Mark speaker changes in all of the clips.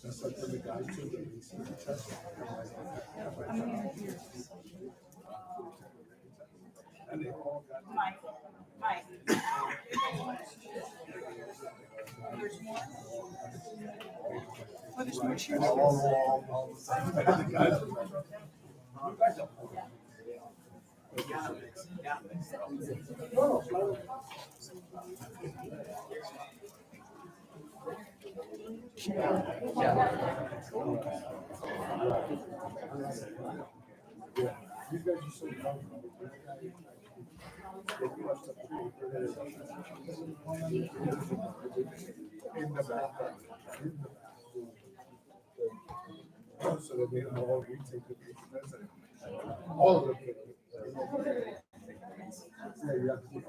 Speaker 1: That's like when the guy took the ACT test. And they all got.
Speaker 2: Mike.
Speaker 1: You guys are so comfortable. In the back. So they made them all retake the pictures. All of them. Yeah, you have to keep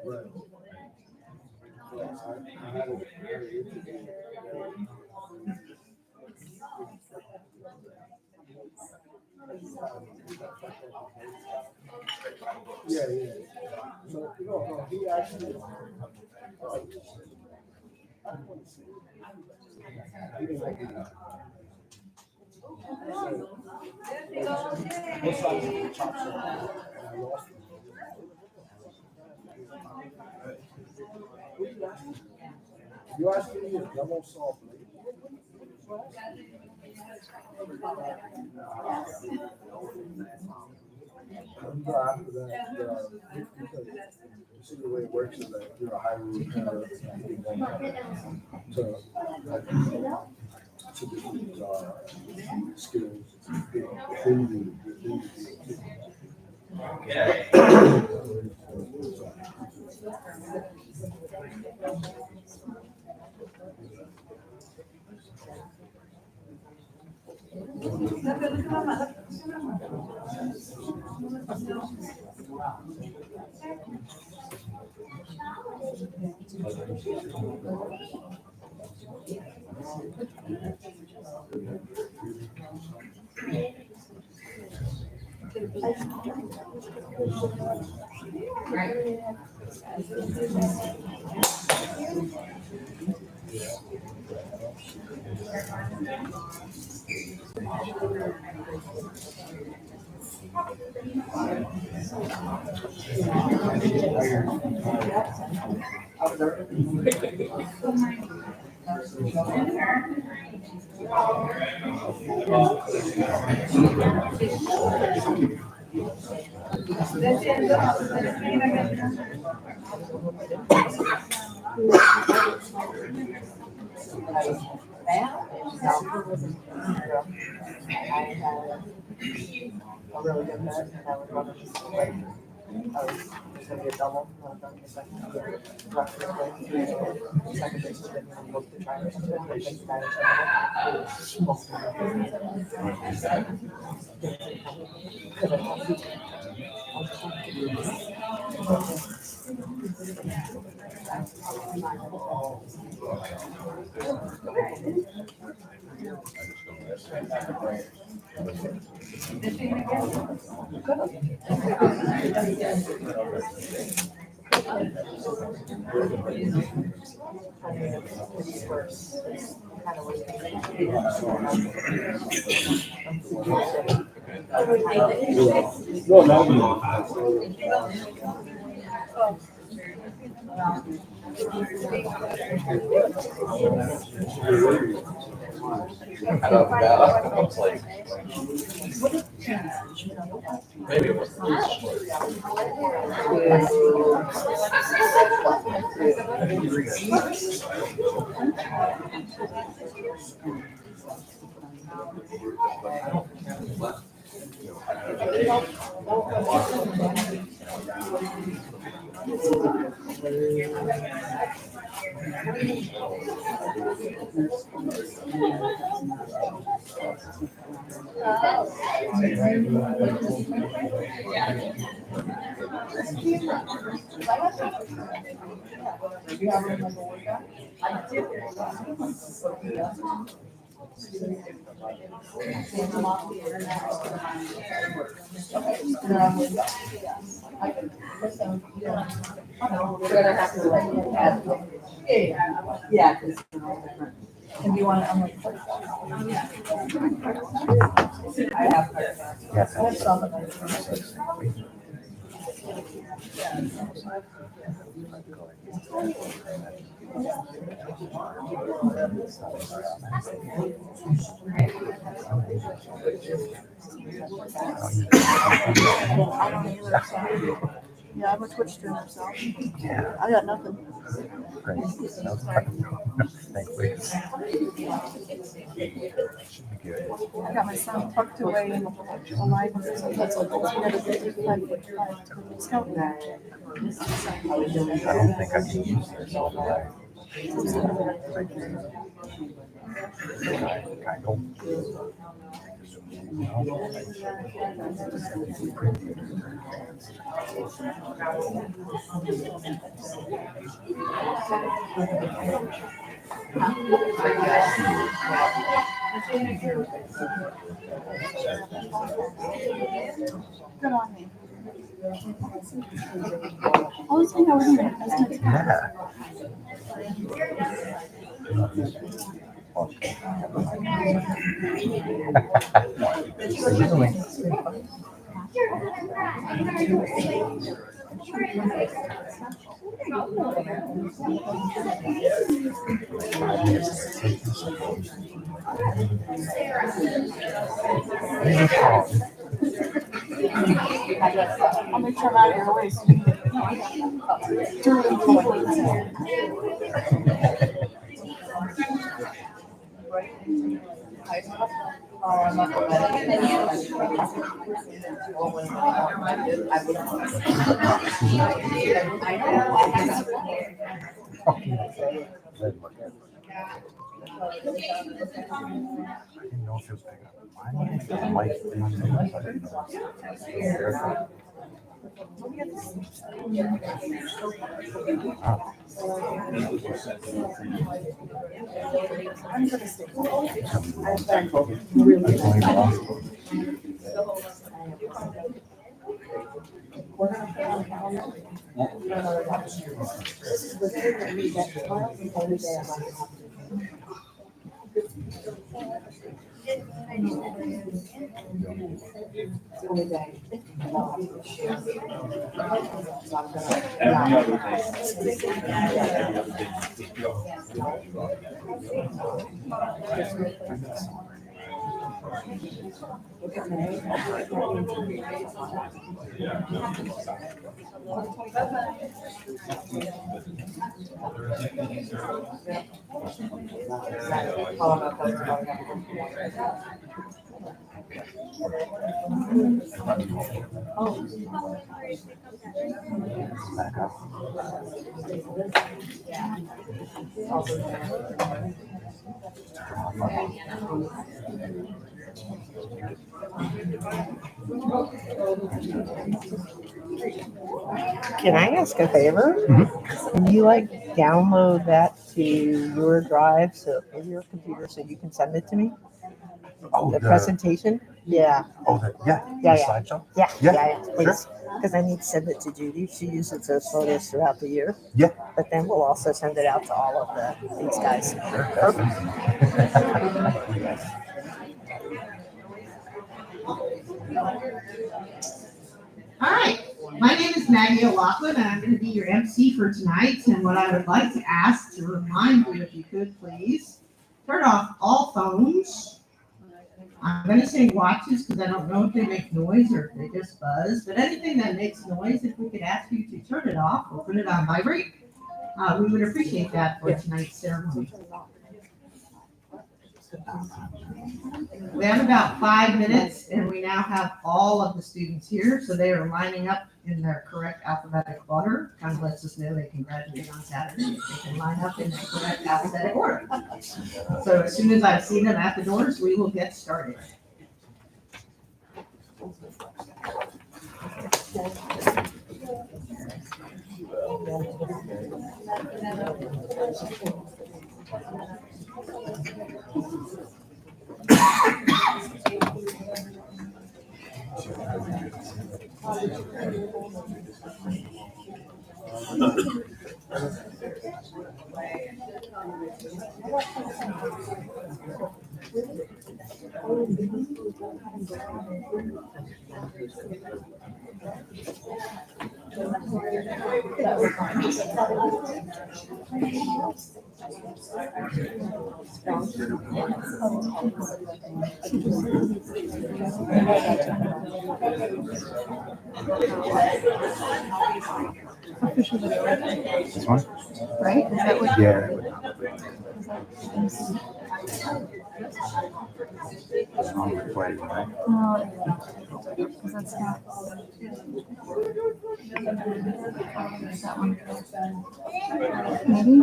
Speaker 1: Right. Yeah. So, no, he actually. He didn't like it. What's up with the chops? And I lost it. You asked me a double salt plate. After that, you see the way it works is that you're a high root to different skills. A really good bet, and I was running just like, I was just gonna be a double, not done the second. Rough first base, second base was getting on both the tryers, and I think the guy
Speaker 3: Maybe it was.
Speaker 1: Yeah. And you want to, I'm like, I have.
Speaker 2: Yes.
Speaker 1: I have some. I don't either, so. Yeah, I'm a Twitch streamer, so
Speaker 2: Yeah.
Speaker 1: I got nothing.
Speaker 2: Great. No, thankfully. Should be good.
Speaker 1: I got my son tucked away in a library, so that's like, he never did scout that.
Speaker 2: I don't think I can use this. I don't.
Speaker 1: Good on me. Always hang out with you.
Speaker 2: Yeah.
Speaker 1: I'll make sure I'm out of your way. So you
Speaker 2: I didn't know if it was picking up mine. It might be. I didn't know. Back up.
Speaker 3: Can I ask a favor? Can you like download that to your drive so or your computer so you can send it to me?
Speaker 2: Oh,
Speaker 3: The presentation? Yeah.
Speaker 2: Oh, yeah.
Speaker 3: Yeah,
Speaker 2: The
Speaker 3: yeah.
Speaker 2: slideshow?
Speaker 3: Yeah,
Speaker 2: Yeah,
Speaker 3: yeah, please. Because I need to send it to Judy. She uses those photos throughout the year.
Speaker 2: Yeah.
Speaker 3: But then we'll also send it out to all of these guys.
Speaker 2: Sure.
Speaker 4: Hi, my name is Maggie O'Loughlin, and I'm going to be your MC for tonight. And what I would like to ask to remind you, if you could please, turn off all phones. I'm going to say watches because I don't know if they make noise or if they just buzz. But anything that makes noise, if we could ask you to turn it off or put it on vibrate, we would appreciate that for tonight's ceremony. We have about 5 minutes and we now have all of the students here. So they are lining up in their correct alphabetic order. Kind of lets us know they can graduate on Saturday. If they can line up in the correct alphabetic order. So as soon as I see them at the doors, we will get started.
Speaker 2: This one?
Speaker 5: Right? Is that what?
Speaker 2: Yeah. It's on the plate, right?
Speaker 5: No, because that's not. That one. Maybe.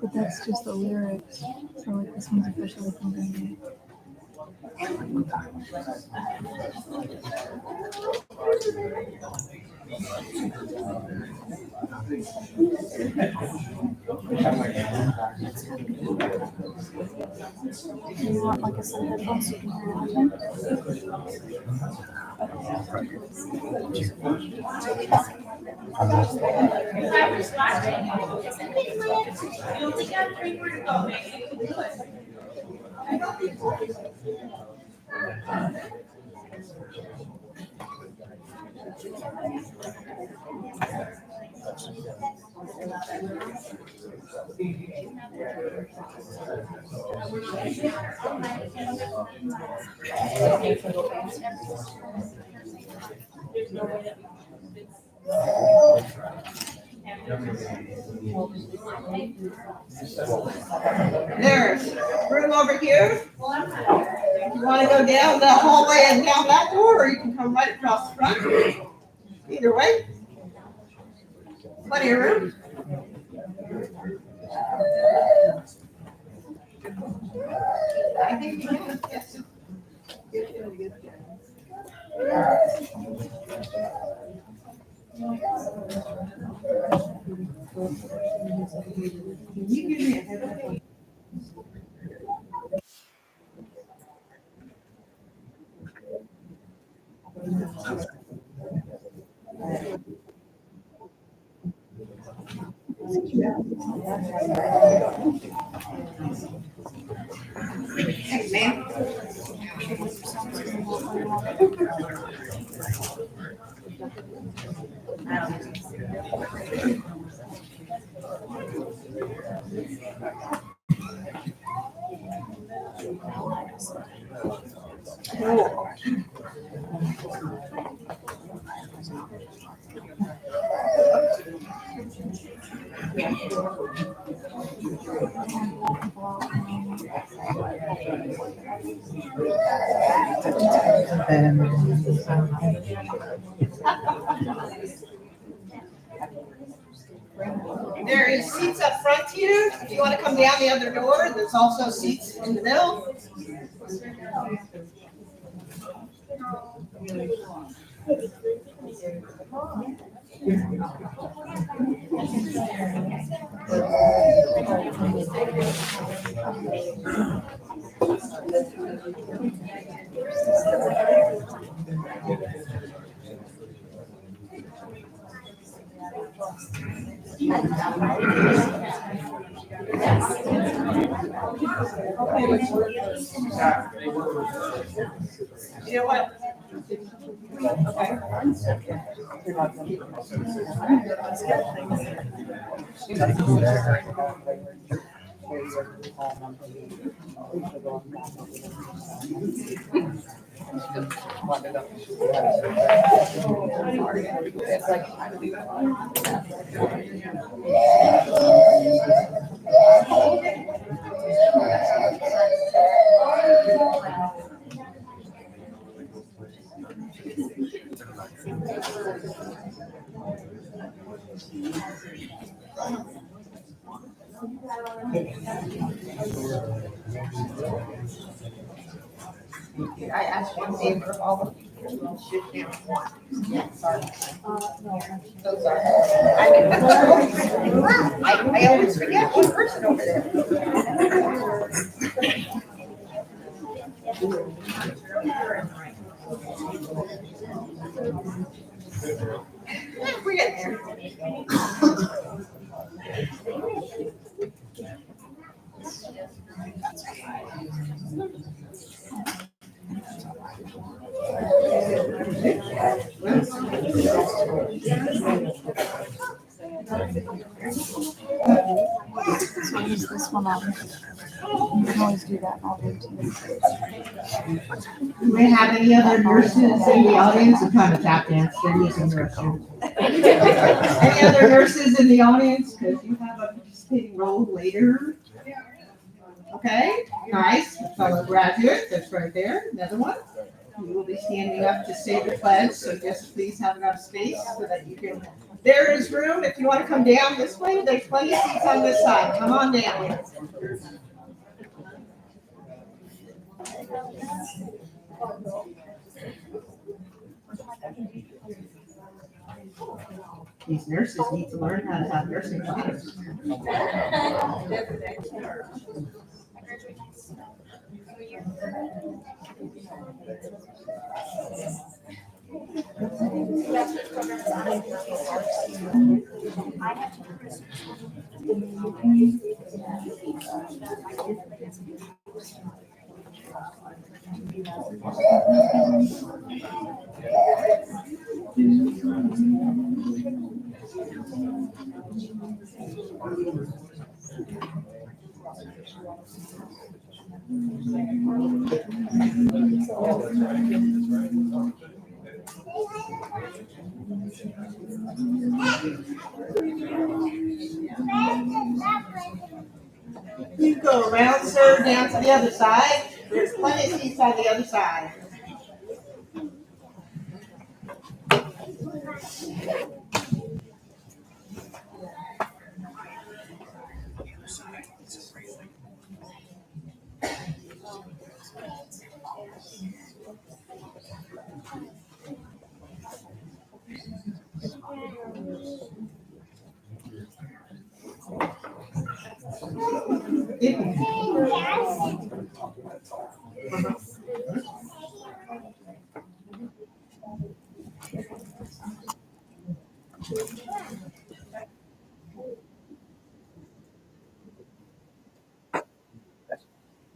Speaker 5: But that's just the lyrics. So like this one's officially from Green Day. Do you want like a set of headphones so you can hear
Speaker 4: There's room over here. You want to go down the hallway and down that door, or you can come right across the front. Either way. Plenty of room. I think you can. Yes. Can you give me a head? Thanks, ma'am. There is seats up front here. If you want to come down the other door, there's also seats in the middle. You know what? I asked you in favor of all of you. Should count one. Yeah, sorry. So sorry. I always forget one person over there. We're getting there.
Speaker 5: So I'll use this one on. You can always do that. I'll do too.
Speaker 4: Do we have any other nurses in the audience? I'm trying to tap dance. They're using the restroom. Any other nurses in the audience? Because you have a participating role later. Okay, nice. Fellow graduate, that's right there. Another one. You will be standing up to say the pledge, so just please have enough space so that you can. There is room. If you want to come down this way, there's plenty of seats on this side. Come on down. These nurses need to learn how to have nursing jobs. You go around, sir, down to the other side. There's plenty of seats on the other side.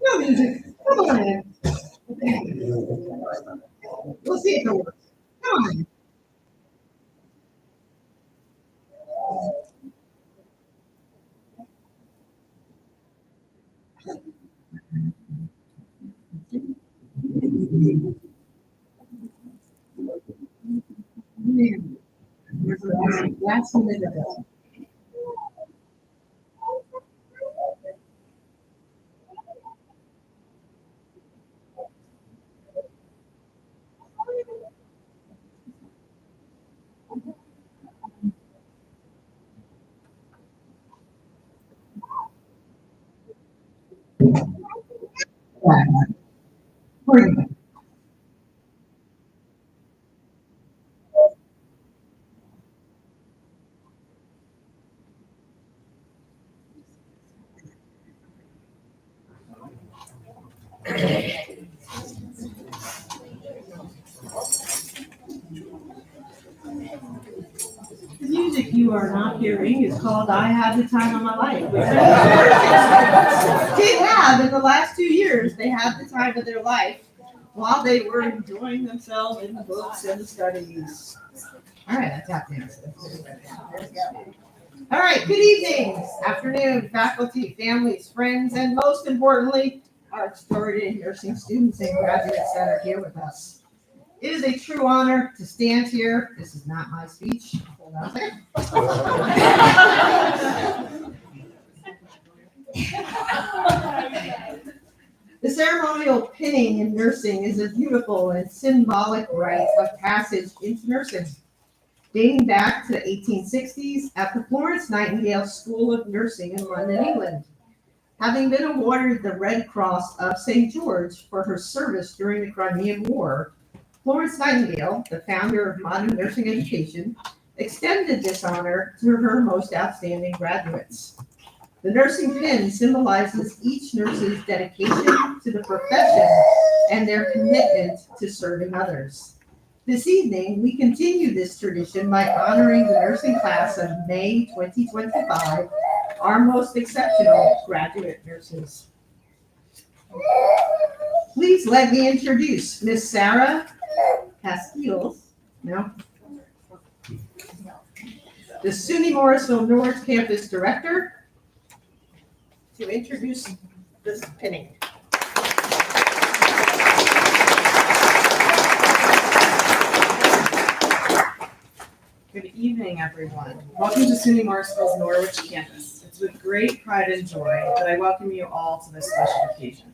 Speaker 4: No music. Come on in. We'll see if it works. Come on. Last minute of it. The music you are not hearing is called I Had the Time of My Life. Which did have in the last 2 years, they had the time of their life while they were enjoying themselves in the books and the studies. All right, that's happening. All right, good evening, afternoon, faculty, families, friends, and most importantly, our extraordinary nursing students and graduates that are here with us. It is a true honor to stand here. This is not my speech. Hold on a second. The ceremonial pinning in nursing is a beautiful and symbolic rite of passage into nursing, dating back to the 1860s at the Florence Nightingale School of Nursing in London, England. Having been awarded the Red Cross of St. George for her service during the Crimean War, Florence Nightingale, the founder of modern nursing education, extended this honor to her most outstanding graduates. The nursing pin symbolizes each nurse's dedication to the profession and their commitment to serving others. This evening, we continue this tradition by honoring the nursing class of May 2025, our most exceptional graduate nurses. Please let me introduce Miss Sarah Castiles, the SUNY Morrisville North Campus Director, to introduce this pinning.
Speaker 6: Good evening, everyone. Welcome to SUNY Morrisville's Norwich campus. It's with great pride and joy that I welcome you all to this special occasion.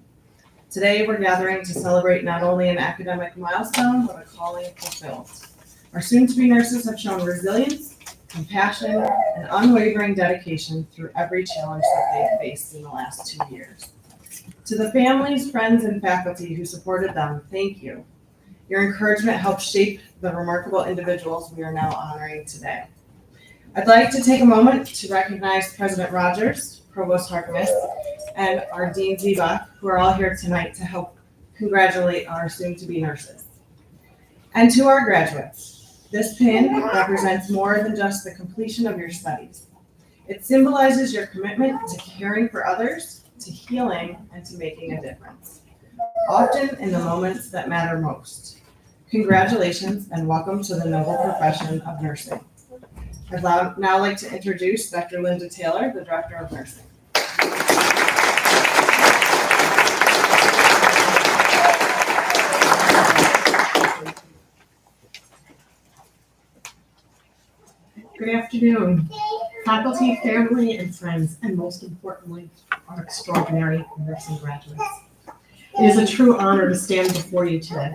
Speaker 6: Today, we're gathering to celebrate not only an academic milestone, but a calling fulfilled. Our soon-to-be nurses have shown resilience, compassion, and unwavering dedication through every challenge that they've faced in the last 2 years. To the families, friends, and faculty who supported them, thank you. Your encouragement helped shape the remarkable individuals we are now honoring today. I'd like to take a moment to recognize President Rogers, Provost Harkness, and our Dean Ziebach, who are all here tonight to help congratulate our soon-to-be nurses. And to our graduates, this pin represents more than just the completion of your studies. It symbolizes your commitment to caring for others, to healing, and to making a difference, often in the moments that matter most. Congratulations and welcome to the noble profession of nursing. I'd now like to introduce Dr. Linda Taylor, the Director of Nursing.
Speaker 7: Good afternoon, faculty, family, and friends, and most importantly, our extraordinary nursing graduates. It is a true honor to stand before you today.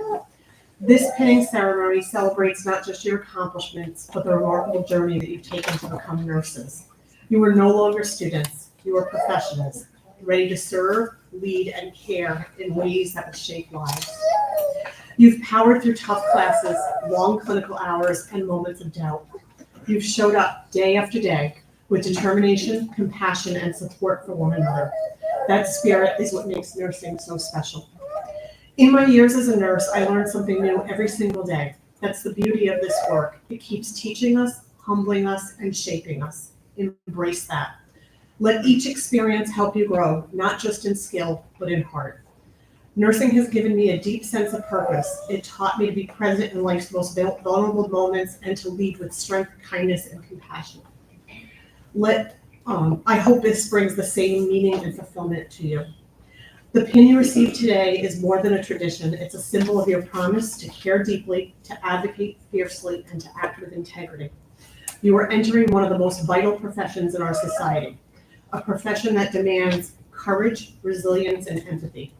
Speaker 7: This pinning ceremony celebrates not just your accomplishments, but the remarkable journey that you've taken to become nurses. You are no longer students, you are professionals, ready to serve, lead, and care in ways that will shape lives. You've powered through tough classes, long clinical hours, and moments of doubt. You've showed up day after day with determination, compassion, and support for one another. That spirit is what makes nursing so special. In my years as a nurse, I learned something new every single day. That's the beauty of this work. It keeps teaching us, humbling us, and shaping us. Embrace that. Let each experience help you grow, not just in skill, but in heart. Nursing has given me a deep sense of purpose. It taught me to be present in life's most vulnerable moments and to lead with strength, kindness, and compassion. I hope this brings the same meaning and fulfillment to you. The pin you received today is more than a tradition. It's a symbol of your promise to care deeply, to advocate fiercely, and to act with integrity. You are entering one of the most vital professions in our society, a profession that demands courage, resilience, and empathy.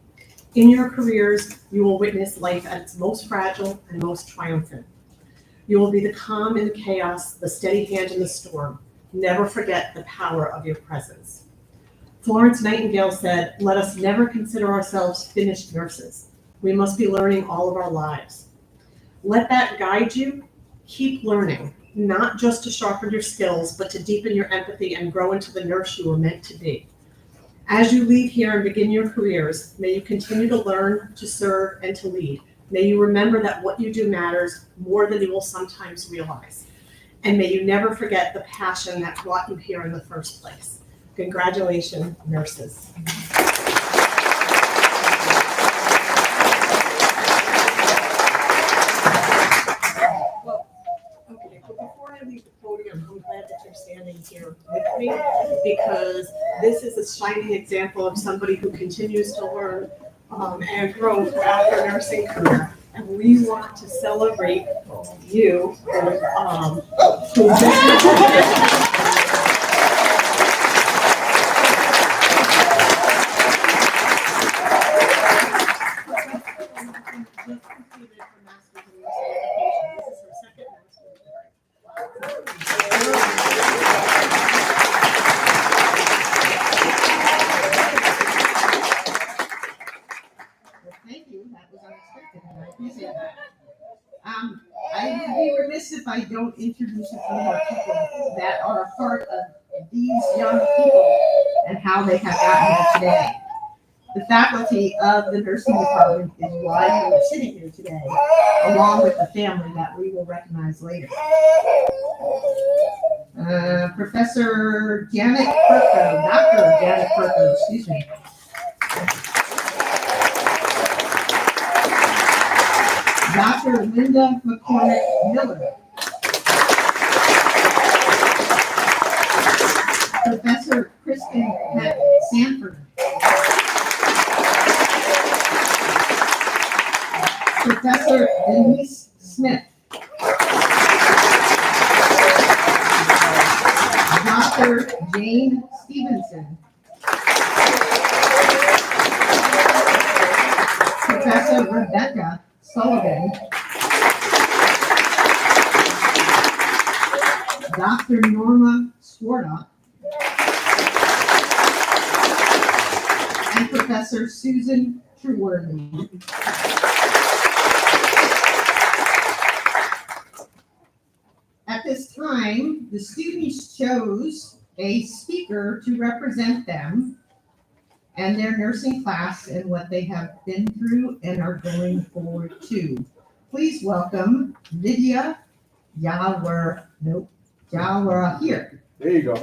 Speaker 7: In your careers, you will witness life at its most fragile and most triumphant. You will be the calm in the chaos, the steady hand in the storm. Never forget the power of your presence. Florence Nightingale said, "Let us never consider ourselves finished nurses. We must be learning all of our lives." Let that guide you. Keep learning, not just to sharpen your skills, but to deepen your empathy and grow into the nurse you were meant to be. As you leave here and begin your careers, may you continue to learn, to serve, and to lead. May you remember that what you do matters more than you will sometimes realize. And may you never forget the passion that brought you here in the first place. Congratulations, nurses. Before I leave the podium, I'm glad that you're standing here with me because this is a shining example of somebody who continues to learn and grow throughout their nursing career. And we want to celebrate you
Speaker 4: That was unexpected, and I appreciate that. I would be remiss if I don't introduce a few more people that are a part of these young people and how they have gotten here today. The faculty of the nursing department is why we're sitting here today, along with the family that we will recognize later. Professor Janet Perko, Dr. Janet Perko, excuse me. Dr. Linda McCormick Miller. Professor Kristen Sanford. Professor Denise Smith. Dr. Jane Stevenson. Professor Rebecca Sullivan. Dr. Norma Swardock. And Professor Susan Trueworthy. At this time, the students chose a speaker to represent them and their nursing class and what they have been through and are going forward to. Please welcome Lydia Yawar here.
Speaker 8: There you go.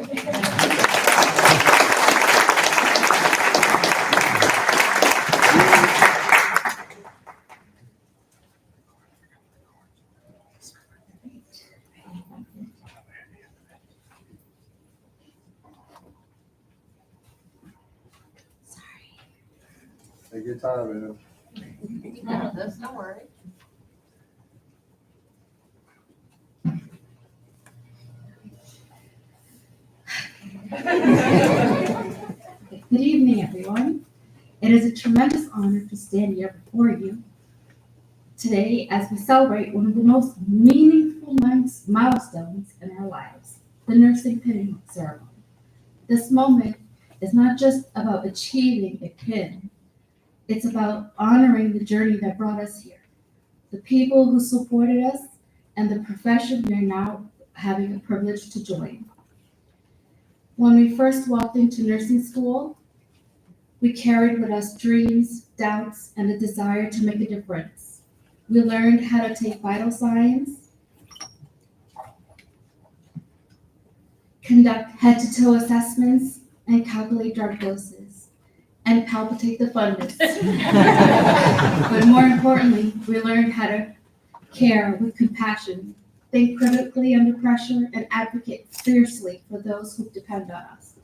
Speaker 8: Take your time, man.
Speaker 5: No, that's no worry.
Speaker 9: Good evening, everyone. It is a tremendous honor to stand here before you today as we celebrate one of the most meaningful milestones in our lives, the nursing pinning ceremony. This moment is not just about achieving a pin, it's about honoring the journey that brought us here, the people who supported us, and the profession we are now having the privilege to join. When we first walked into nursing school, we carried with us dreams, doubts, and a desire to make a difference. We learned how to take vital signs, conduct head-to-toe assessments, and calculate drug doses, and palpitate the fundus. But more importantly, we learned how to care with compassion, think critically under pressure, and advocate fiercely for those who depend on us.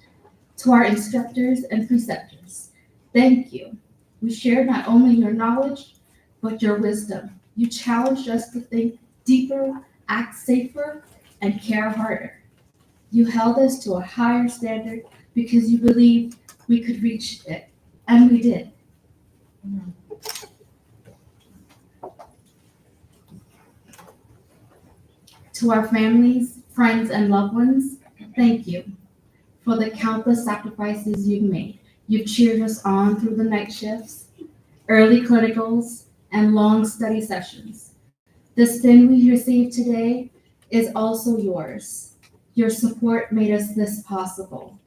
Speaker 9: To our instructors and preceptors, thank you. We shared not only your knowledge, but your wisdom. You challenged us to think deeper, act safer, and care harder. You held us to a higher standard because you believed we could reach it, and we did. To our families, friends, and loved ones, thank you for the countless sacrifices you've made. You've cheered us on through the night shifts, early clinicals, and long study sessions. The spin we received today is also yours. Your support made us this possible.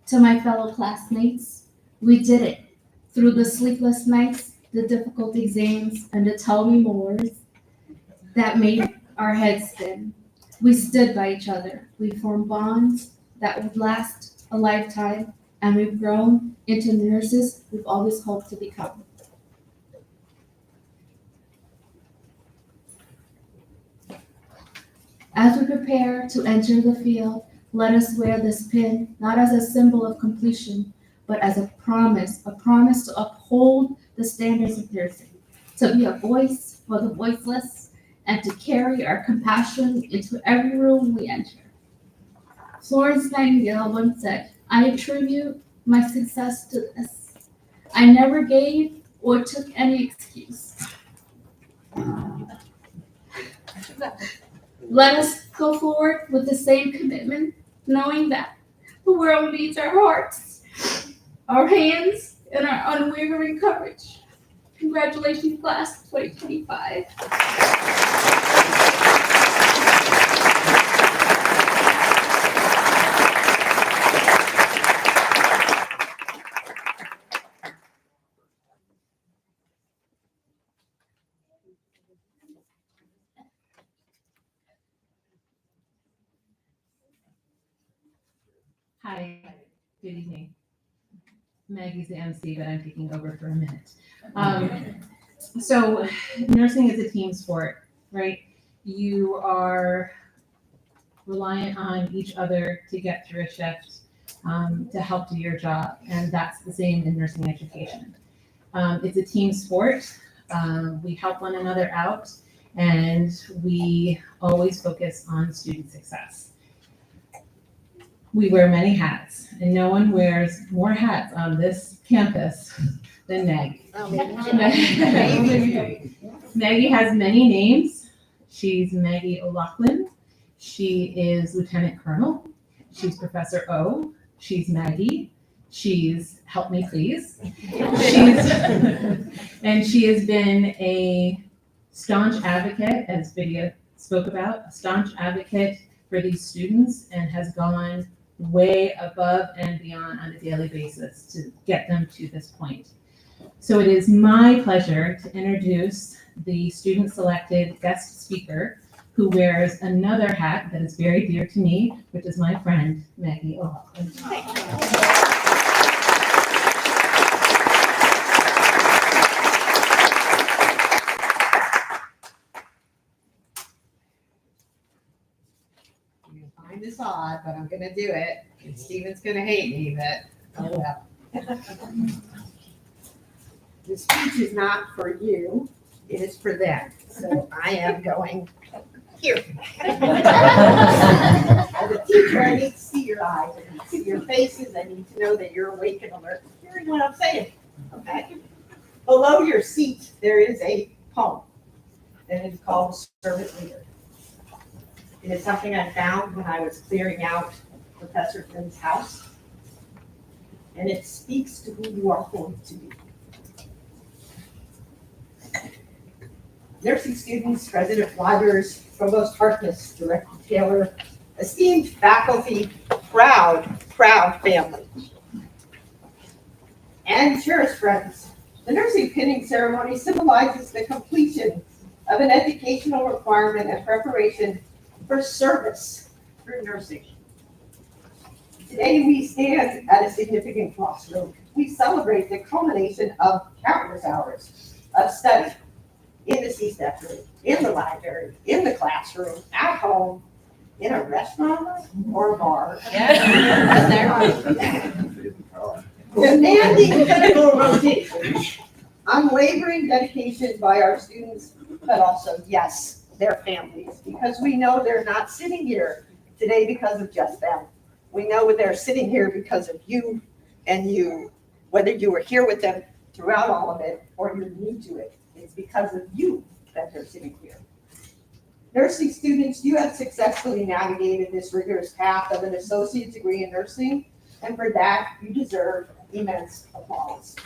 Speaker 9: To my fellow classmates, we did it. Through the sleepless nights, the difficult exams, and the tell me mores that made our heads spin. We stood by each other. We formed bonds that would last a lifetime, and we've grown into nurses we've always hoped to become. As we prepare to enter the field, let us wear this pin not as a symbol of completion, but as a promise to uphold the standards of nursing, to be a voice for the voiceless, and to carry our compassion into every room we enter. Florence Nightingale once said, "I attribute my success to this. I never gave or took any excuse." Let us go forward with the same commitment, knowing that the world needs our hearts, our hands, and our unwavering courage. Congratulations, class of 2025.
Speaker 10: Hi, good evening. Maggie's the MC, but I'm taking over for a minute. So nursing is a team sport, right? You are reliant on each other to get through a shift, to help do your job, and that's the same in nursing education. It's a team sport. We help one another out, and we always focus on student success. We wear many hats, and no one wears more hats on this campus than Maggie. Maggie has many names. She's Maggie O'Loughlin. She is Lieutenant Colonel. She's Professor O. She's Maggie. She's Help Me Please. And she has been a staunch advocate, as Vidya spoke about, a staunch advocate for these students and has gone way above and beyond on a daily basis to get them to this point. So it is my pleasure to introduce the student-selected guest speaker who wears another hat that is very dear to me, which is my friend, Maggie O'Loughlin.
Speaker 4: You find this odd, but I'm gonna do it. And Steven's gonna hate me, but oh well. The speech is not for you, it is for them. So I am going here. As a teacher, I need to see your eyes, I need to see your faces, I need to know that you're awake and alert, hearing what I'm saying, okay? Below your seat, there is a poem, and it's called Servant Leader. It is something I found when I was clearing out Professor Finn's house. And it speaks to who you are going to be. Nursing students, resident bloggers, Provost Harkness, Director Taylor, esteemed faculty, proud family. And cherished friends, the nursing pinning ceremony symbolizes the completion of an educational requirement and preparation for service through nursing. Today we stand at a significant crossroad. We celebrate the culmination of countless hours of study in the C-step room, in the library, in the classroom, at home, in a restaurant or a bar. Demanding clinical rotation, unwavering dedication by our students, but also, yes, their families, because we know they're not sitting here today because of just them. We know they're sitting here because of you and you, whether you were here with them throughout all of it or you're new to it. It's because of you that they're sitting here. Nursing students, you have successfully navigated this rigorous path of an associate's degree in nursing, and for that, you deserve immense applause.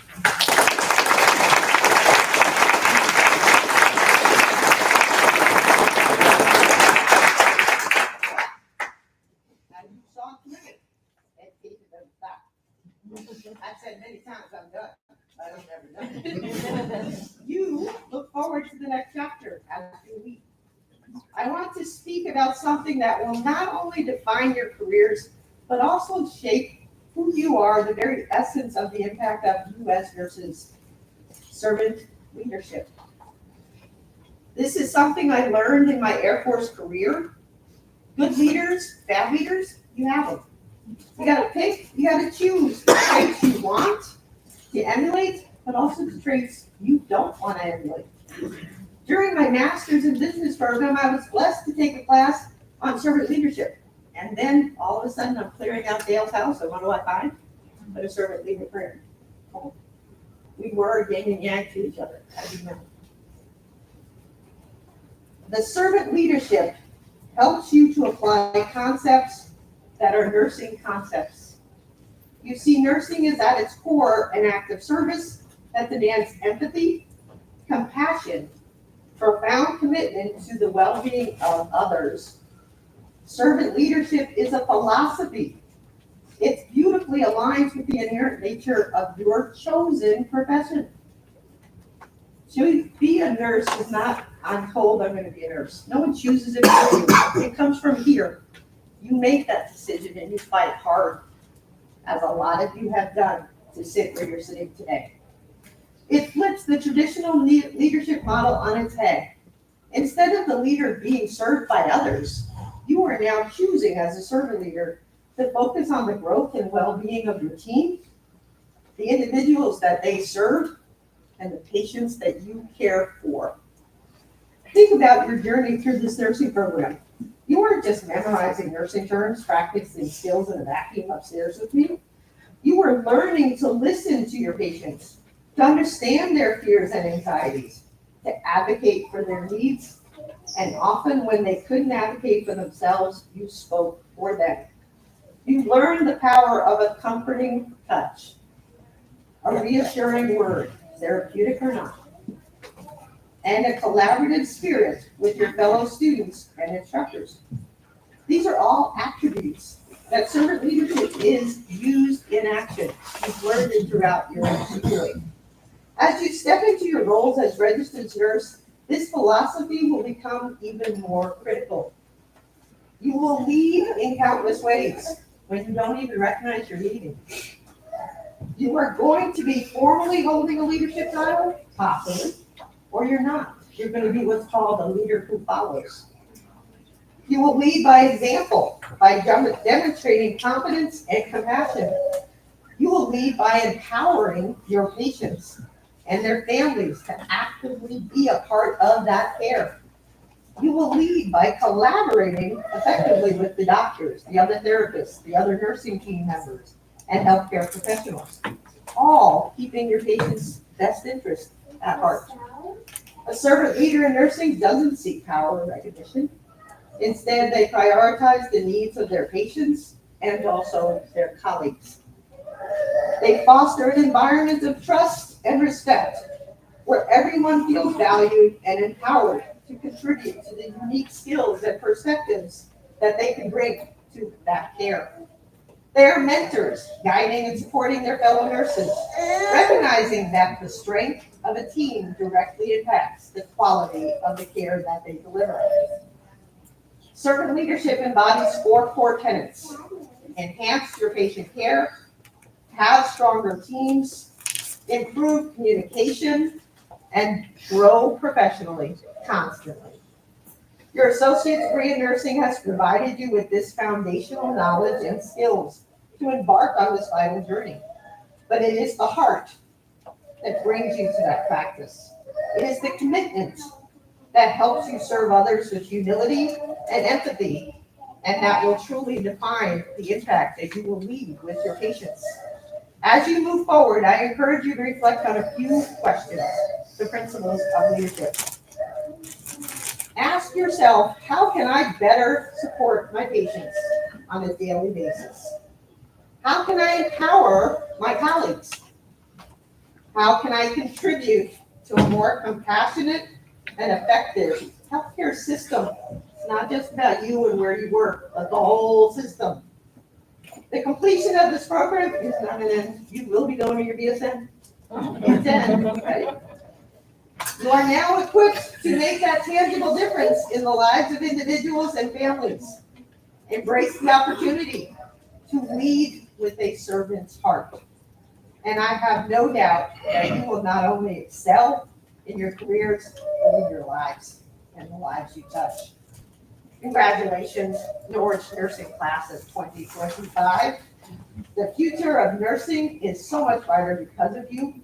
Speaker 4: I've said many times I'm done, but I'm never done. You look forward to the next chapter, as do we. I want to speak about something that will not only define your careers, but also shape who you are, the very essence of the impact of you as nurses, servant leadership. This is something I learned in my Air Force career. Good leaders, bad leaders, you have them. You gotta pick, you gotta choose the traits you want to emulate, but also the traits you don't want to emulate. During my master's in business program, I was blessed to take a class on servant leadership. And then all of a sudden I'm clearing out Dale's house, and what do I find? But a servant leader prayer. We were yin and yang to each other, as you know. The servant leadership helps you to apply concepts that are nursing concepts. You see, nursing is at its core an act of service that demands empathy, compassion, profound commitment to the well-being of others. Servant leadership is a philosophy. It beautifully aligns with the inherent nature of your chosen profession. To be a nurse is not, I'm told I'm going to be a nurse. No one chooses it for you. It comes from here. You make that decision and you fight hard, as a lot of you have done, to sit where you're sitting today. It flips the traditional leadership model on its head. Instead of the leader being served by others, you are now choosing as a servant leader to focus on the growth and well-being of your team, the individuals that they serve, and the patients that you care for. Think about your journey through this nursing program. You weren't just memorizing nursing terms, practicing skills in a vacuum upstairs with me. You were learning to listen to your patients, to understand their fears and anxieties, to advocate for their needs, and often when they couldn't advocate for themselves, you spoke for them. You learned the power of a comforting touch, a reassuring word, therapeutic or not, and a collaborative spirit with your fellow students and instructors. These are all attributes that servant leadership is used in action. You've learned it throughout your career. As you step into your roles as registered nurse, this philosophy will become even more critical. You will lead in countless ways when you don't even recognize you're leading. You are going to be formally holding a leadership title, possibly, or you're not. You're going to be what's called a leader who follows. You will lead by example, by demonstrating confidence and compassion. You will lead by empowering your patients and their families to actively be a part of that care. You will lead by collaborating effectively with the doctors, the other therapists, the other nursing team members, and healthcare professionals, all keeping your patient's best interest at heart. A servant leader in nursing doesn't seek power or recognition. Instead, they prioritize the needs of their patients and also their colleagues. They foster an environment of trust and respect where everyone feels valued and empowered to contribute to the unique skills and perspectives that they can bring to that care. They are mentors, guiding and supporting their fellow nurses, recognizing that the strength of a team directly impacts the quality of the care that they deliver. Servant leadership embodies 4 core tenets: enhance your patient care, have stronger teams, improve communication, and grow professionally constantly. Your associate's degree in nursing has provided you with this foundational knowledge and skills to embark on this vital journey. But it is the heart that brings you to that practice. It is the commitment that helps you serve others with humility and empathy, and that will truly define the impact that you will lead with your patients. As you move forward, I encourage you to reflect on a few questions, the principles of leadership. Ask yourself, how can I better support my patients on a daily basis? How can I empower my colleagues? How can I contribute to a more compassionate and effective healthcare system? It's not just about you and where you work, but the whole system. The completion of this program is not an end. You will be going to your BSN. It's end, right? You are now equipped to make that tangible difference in the lives of individuals and families. Embrace the opportunity to lead with a servant's heart. And I have no doubt that you will not only excel in your careers, but in your lives and the lives you touch. Congratulations, Norwich Nursing Class of 2025. The future of nursing is so much brighter because of you.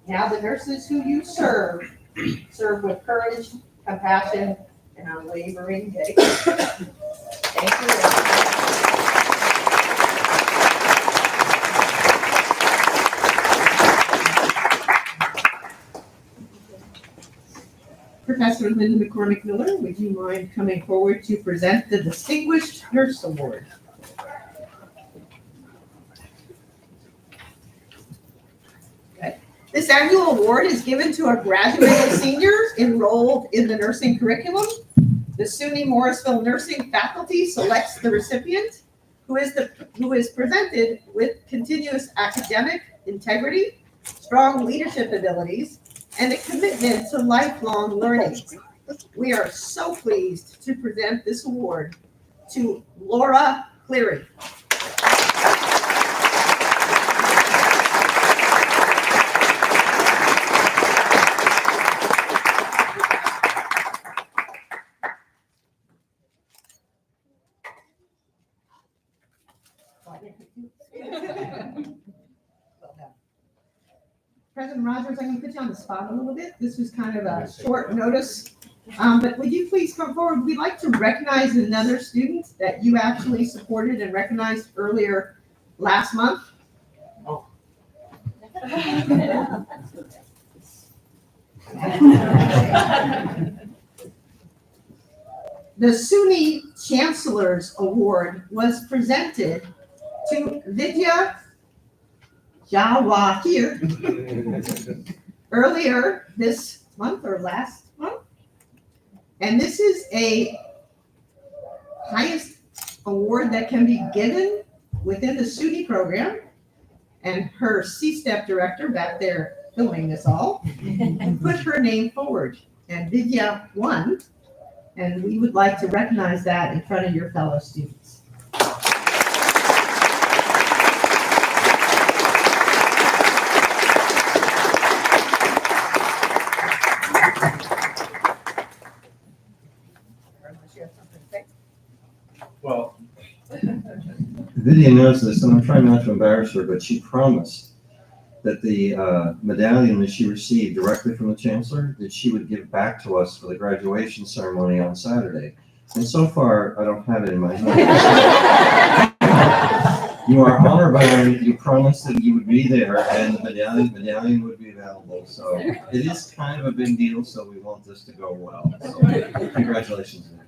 Speaker 4: Now the nurses who you serve with courage, compassion, and unwavering dedication. Thank you.
Speaker 7: Professor Linda McCormick Miller, would you mind coming forward to present the Distinguished Nurse Award?
Speaker 4: This annual award is given to a graduating senior enrolled in the nursing curriculum. The SUNY Morrisville nursing faculty selects the recipient, who is presented with continuous academic integrity, strong leadership abilities, and a commitment to lifelong learning. We are so pleased to present this award to Laura Cleary. President Rogers, I'm going to put you on the spot a little bit. This was kind of a short notice. But would you please come forward? We'd like to recognize another student that you actually supported and recognized earlier last month.
Speaker 2: Oh.
Speaker 4: The SUNY Chancellor's Award was presented to Vidya Jawahir earlier this month or last month. And this is a highest award that can be given within the SUNY program. And her C-STEP director back there filming this all put her name forward. And Vidya won. And we would like to recognize that in front of your fellow students.
Speaker 8: Well,
Speaker 11: Vidya knows this, and I'm trying not to embarrass her, but she promised that the medallion that she received directly from the chancellor, that she would give back to us for the graduation ceremony on Saturday. And so far, I don't have it in my hand. You are honored by her. You promised that you would be there, and the medallion would be available. So it is kind of a big deal, so we want this to go well. So congratulations, Vidya.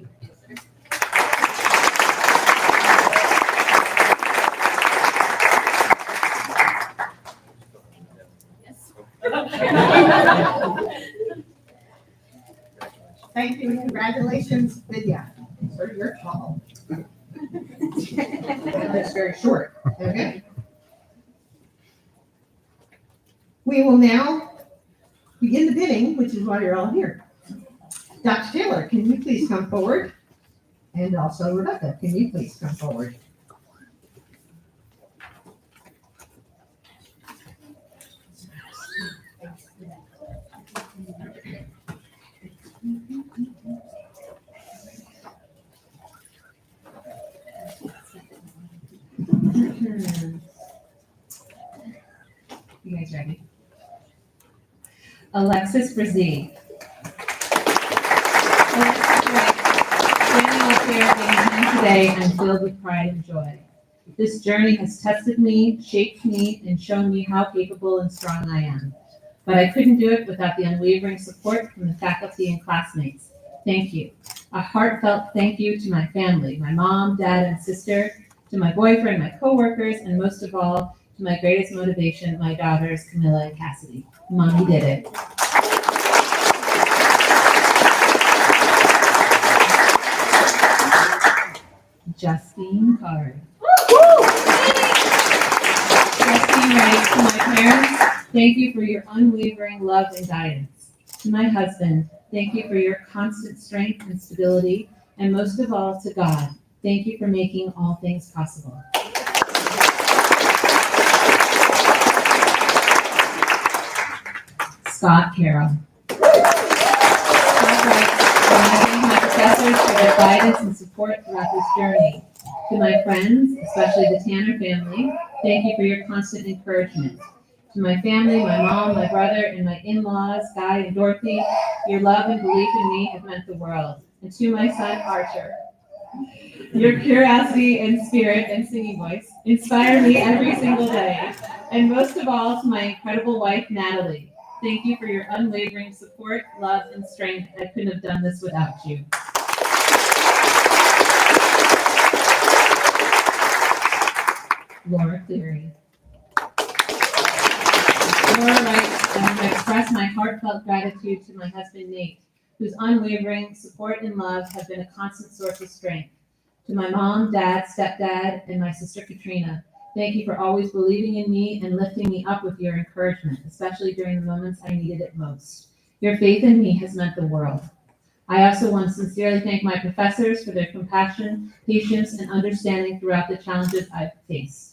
Speaker 4: Thank you. Congratulations, Vidya. Sir, you're tall. That's very short. Okay. We will now begin the bidding, which is why you're all here. Dr. Taylor, can you please come forward? And also Rebecca, can you please come forward?
Speaker 10: You guys ready? Alexis Brzee. Standing up here being here today, I'm filled with pride and joy. This journey has tested me, shaped me, and shown me how capable and strong I am. But I couldn't do it without the unwavering support from the faculty and classmates. Thank you. A heartfelt thank you to my family, my mom, dad, and sister, to my boyfriend, my coworkers, and most of all, to my greatest motivation, my daughters, Camilla and Cassidy. Mommy did it. Justine Card. Justine writes, to my parents, thank you for your unwavering love and guidance. To my husband, thank you for your constant strength and stability. And most of all, to God, thank you for making all things possible. Scott Carroll. Scott writes, I thank my professors for their guidance and support throughout this journey. To my friends, especially the Tanner family, thank you for your constant encouragement. To my family, my mom, my brother, and my in-laws, Guy and Dorothy, your love and belief in me have meant the world. And to my son, Archer, your curiosity and spirit and singing voice inspire me every single day. And most of all, to my incredible wife, Natalie, thank you for your unwavering support, love, and strength. I couldn't have done this without you. Laura Cleary. Laura writes, I want to express my heartfelt gratitude to my husband Nate, whose unwavering support and love have been a constant source of strength. To my mom, dad, stepdad, and my sister Katrina, thank you for always believing in me and lifting me up with your encouragement, especially during the moments I needed it most. Your faith in me has meant the world. I also want to sincerely thank my professors for their compassion, patience, and understanding throughout the challenges I've faced.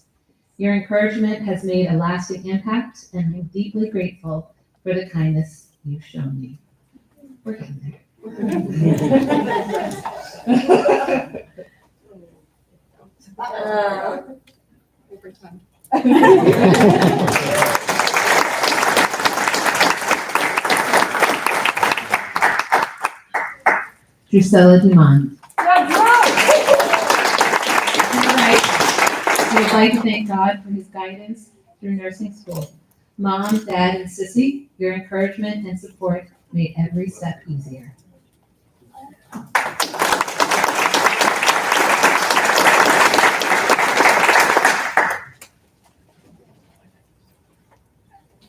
Speaker 10: Your encouragement has made a lasting impact, and I'm deeply grateful for the kindness you've shown me. We're getting there. Drusella Dumont. I would like to thank God for his guidance through nursing school. Mom, Dad, and Sissy, your encouragement and support made every step easier.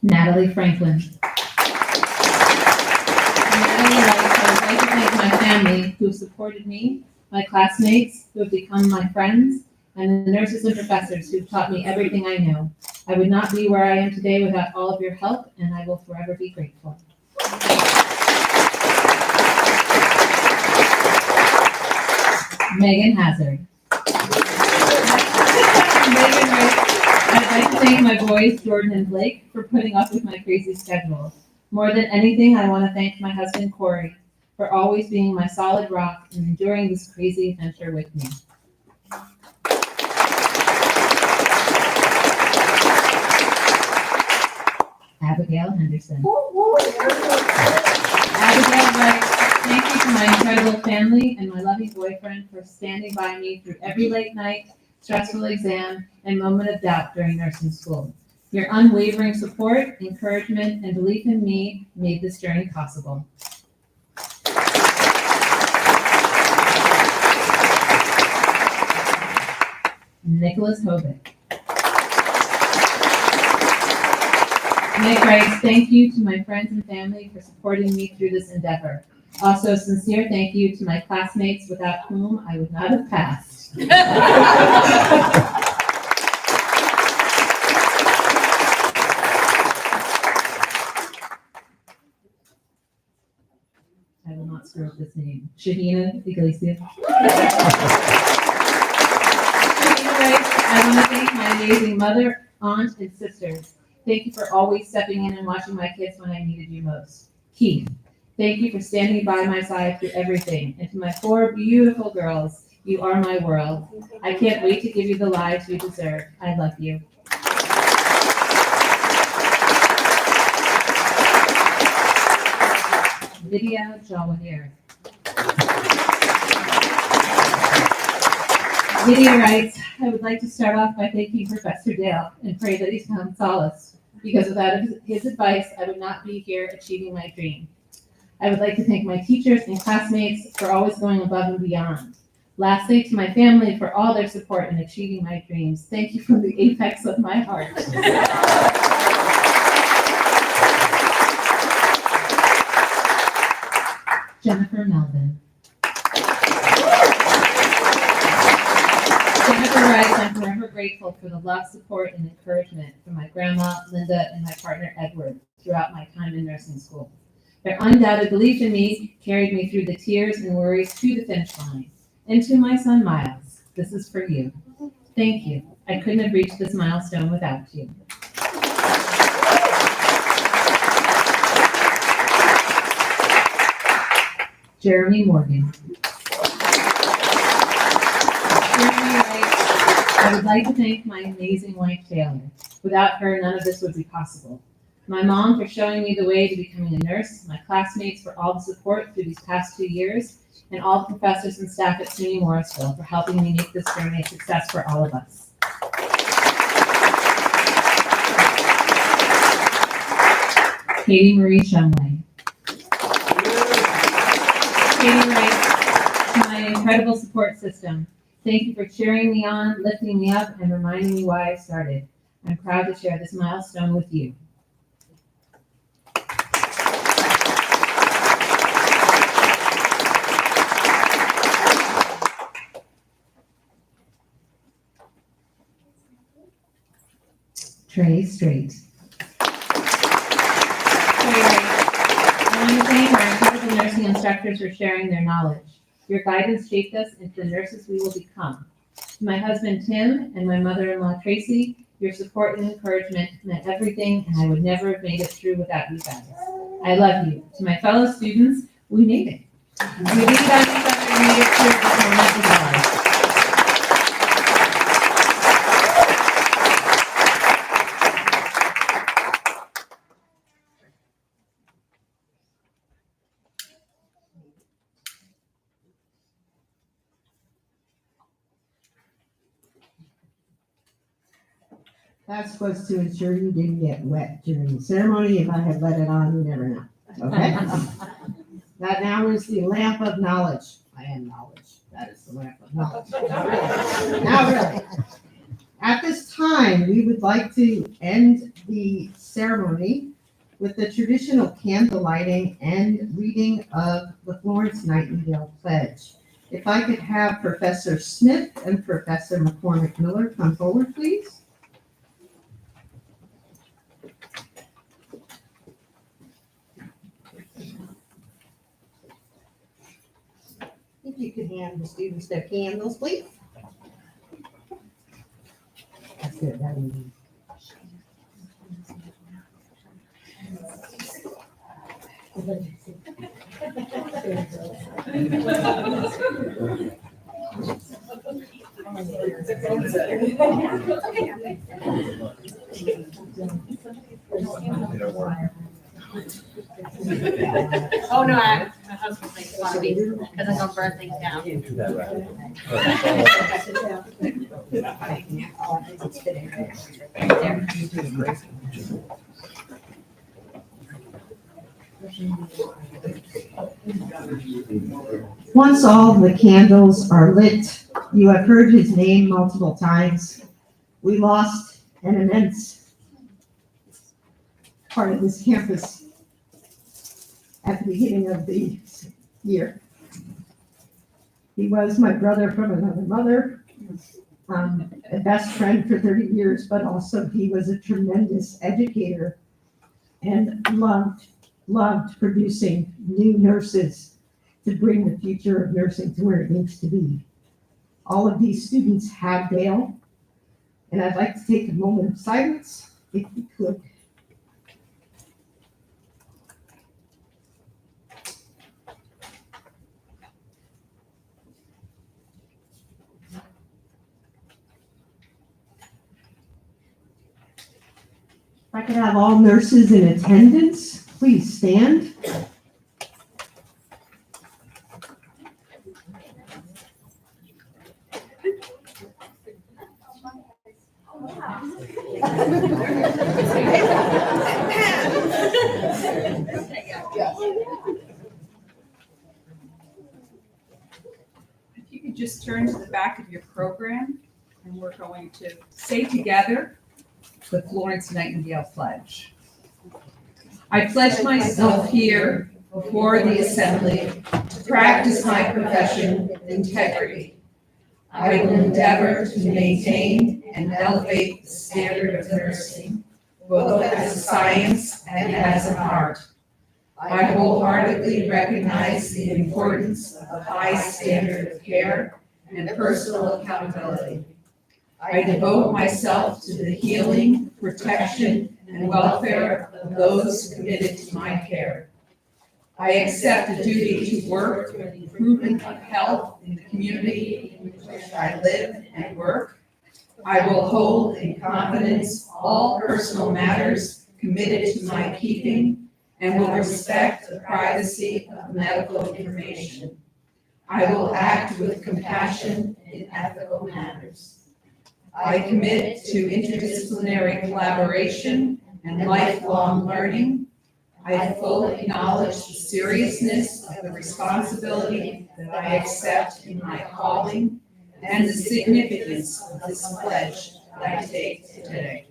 Speaker 10: Natalie Franklin. Natalie writes, I would like to thank my family who have supported me, my classmates who have become my friends, and the nurses and professors who have taught me everything I know. I would not be where I am today without all of your help, and I will forever be grateful. Megan Hazard. Megan writes, I'd like to thank my boys, Jordan and Blake, for putting up with my crazy schedule. More than anything, I want to thank my husband, Corey, for always being my solid rock and enduring this crazy adventure with me. Abigail Henderson. Abigail writes, thank you to my incredible family and my loving boyfriend for standing by me through every late night, stressful exam, and moment of doubt during nursing school. Your unwavering support, encouragement, and belief in me made this journey possible. Nicholas Hovick. Nick writes, thank you to my friends and family for supporting me through this endeavor. Also, sincere thank you to my classmates without whom I would not have passed. I will not screw up this name. Shahina Iglesias. Shahina writes, I want to thank my amazing mother, aunt, and sisters. Thank you for always stepping in and watching my kids when I needed you most. Keith, thank you for standing by my side through everything. And to my 4 beautiful girls, you are my world. I can't wait to give you the lives you deserve. I love you. Vidya Jawahir. Vidya writes, I would like to start off by thanking Professor Dale and pray that he's found solace, because without his advice, I would not be here achieving my dream. I would like to thank my teachers and classmates for always going above and beyond. Lastly, to my family for all their support in achieving my dreams. Thank you from the apex of my heart. Jennifer Melvin. Jennifer writes, I'm forever grateful for the love, support, and encouragement from my grandma, Linda, and my partner, Edward, throughout my time in nursing school. Their undoubted belief in me carried me through the tears and worries to the finish line. And to my son, Miles, this is for you. Thank you. I couldn't have reached this milestone without you. Jeremy Morgan. Jeremy writes, I would like to thank my amazing wife, Taylor. Without her, none of this would be possible. My mom for showing me the way to becoming a nurse, my classmates for all the support through these past 2 years, and all the professors and staff at SUNY Morrisville for helping me make this journey a success for all of us. Katie Marie Shumway. Katie writes, my incredible support system. Thank you for cheering me on, lifting me up, and reminding me why I started. I'm proud to share this milestone with you.
Speaker 4: Renee Straight.
Speaker 10: I want to thank our incredible nursing instructors for sharing their knowledge. Your guidance shaped us into the nurses we will become. To my husband Tim and my mother-in-law Tracy, your support and encouragement meant everything, and I would never have made it through without you guys. I love you. To my fellow students, we made it. We did that stuff and made it through this moment with ours.
Speaker 4: That was to ensure you didn't get wet during the ceremony. If I had let it on, you never know. Okay? That now is the lamp of knowledge. I am knowledge. That is the lamp of knowledge. Now, really. At this time, we would like to end the ceremony with the traditional candle lighting and reading of the Florence Nightingale Pledge. If I could have Professor Smith and Professor McCormick Miller come forward, please. If you could hand the students their candles, please. That's good. That is.
Speaker 12: Oh, no, my husband makes fun of me because I don't burn things down.
Speaker 4: Once all the candles are lit, you have heard his name multiple times. We lost an immense part of this campus at the beginning of the year. He was my brother from another mother, a best friend for 30 years, but also he was a tremendous educator and loved producing new nurses to bring the future of nursing to where it needs to be. All of these students have Dale, and I'd like to take a moment of silence, if we could. If I could have all nurses in attendance, please stand.
Speaker 13: If you could just turn to the back of your program, and we're going to say together the Florence Nightingale Pledge. I pledge myself here before the assembly to practice my profession with integrity. I will endeavor to maintain and elevate the standard of nursing, both as a science and as an art. I wholeheartedly recognize the importance of a high standard of care and personal accountability. I devote myself to the healing, protection, and welfare of those committed to my care. I accept the duty to work for the improvement of health in the community in which I live and work. I will hold in confidence all personal matters committed to my keeping and will respect the privacy of medical information. I will act with compassion in ethical matters. I commit to interdisciplinary collaboration and lifelong learning. I fully acknowledge the seriousness of the responsibility that I accept in my calling and the significance of this pledge that I take today.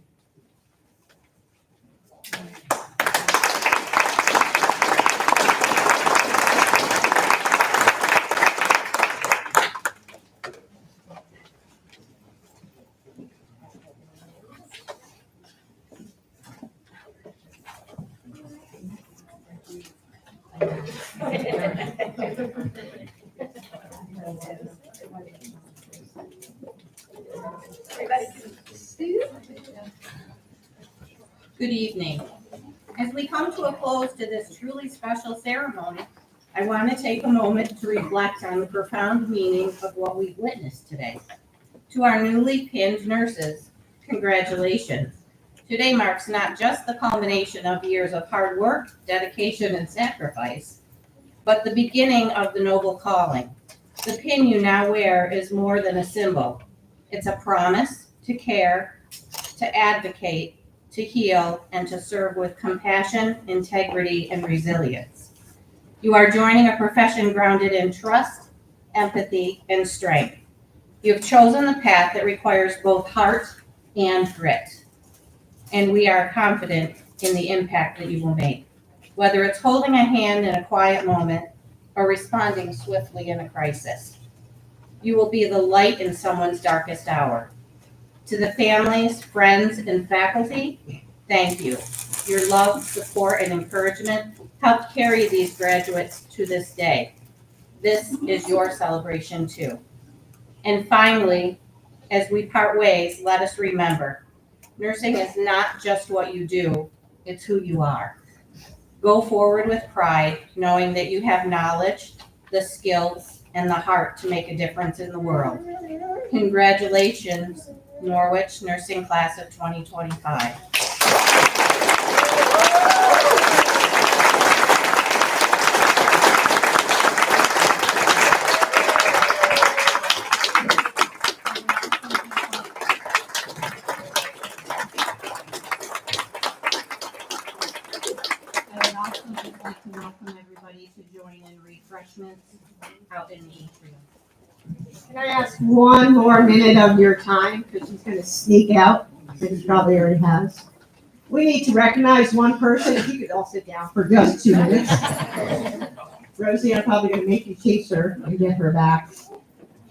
Speaker 14: Good evening. As we come to a close to this truly special ceremony, I want to take a moment to reflect on the profound meaning of what we've witnessed today. To our newly pinned nurses, congratulations. Today marks not just the culmination of years of hard work, dedication, and sacrifice, but the beginning of the noble calling. The pin you now wear is more than a symbol. It's a promise to care, to advocate, to heal, and to serve with compassion, integrity, and resilience. You are joining a profession grounded in trust, empathy, and strength. You have chosen the path that requires both heart and grit, and we are confident in the impact that you will make, whether it's holding a hand in a quiet moment or responding swiftly in a crisis. You will be the light in someone's darkest hour. To the families, friends, and faculty, thank you. Your love, support, and encouragement helped carry these graduates to this day. This is your celebration too. And finally, as we part ways, let us remember, nursing is not just what you do, it's who you are. Go forward with pride, knowing that you have knowledge, the skills, and the heart to make a difference in the world. Congratulations, Norwich Nursing Class of 2025. I would also just like to welcome everybody to join in refreshments out in the atrium.
Speaker 4: Can I ask one more minute of your time, because she's gonna sneak out, because she probably already has. We need to recognize one person, if you could all sit down for just 2 minutes. Rosie, I'm probably gonna make you chase her and get her back.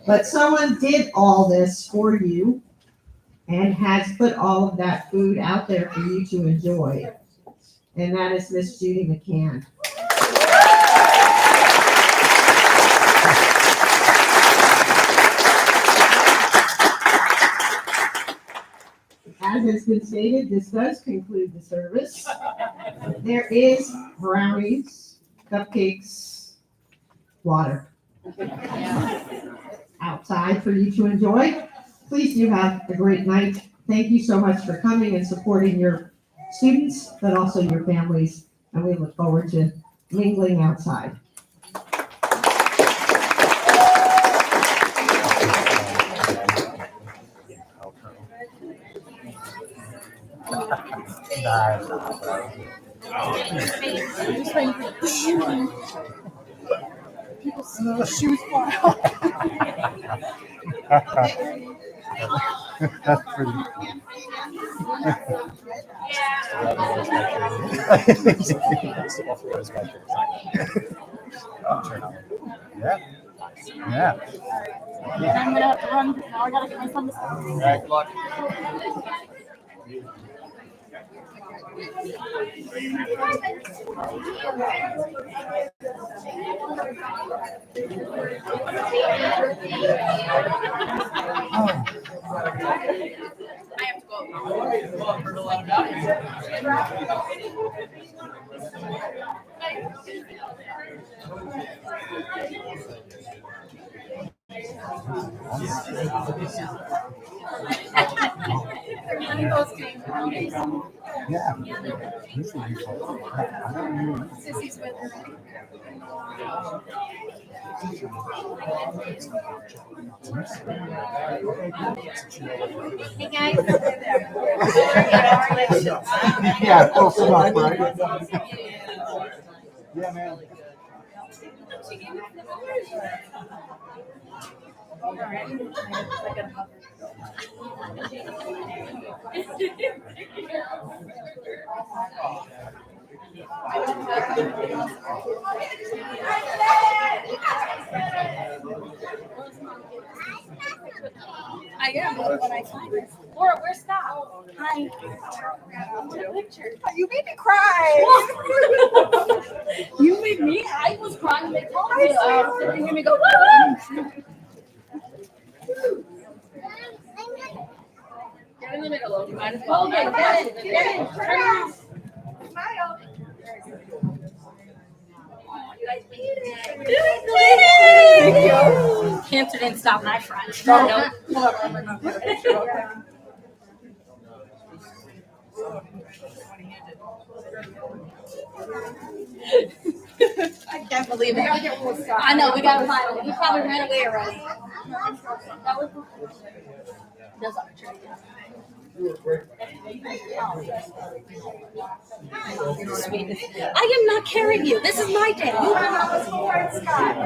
Speaker 4: But someone did all this for you and has put all of that food out there for you to enjoy. And that is Miss Judy McCann. As has been stated, this does conclude the service. There is brownies, cupcakes, water outside for you to enjoy. Please do have a great night. Thank you so much for coming and supporting your students, but also your families, and we look forward to mingling outside.
Speaker 5: Just waiting for the shoe. People's shoes fly off.
Speaker 2: That's pretty. Yeah. Yeah.
Speaker 5: I'm gonna have to run because now I gotta get my son to school.
Speaker 2: Good luck. Yeah.
Speaker 5: Sissy's with her.
Speaker 12: Hey guys.
Speaker 2: Yeah, close enough, right? Yeah, man.
Speaker 12: I am when I find her. Laura, where's Scott? Hi.
Speaker 1: You made me cry.
Speaker 12: You made me. I was crying. They told me. They hear me go. Get in the middle. You might as well. Okay, get in. Turn around. Smile. You guys made it. Cancer didn't stop my friend. I can't believe it. I know, we got to find him. He probably ran away already. That was that's not true. I am not carrying you. This is my day. You are not the floor and Scott.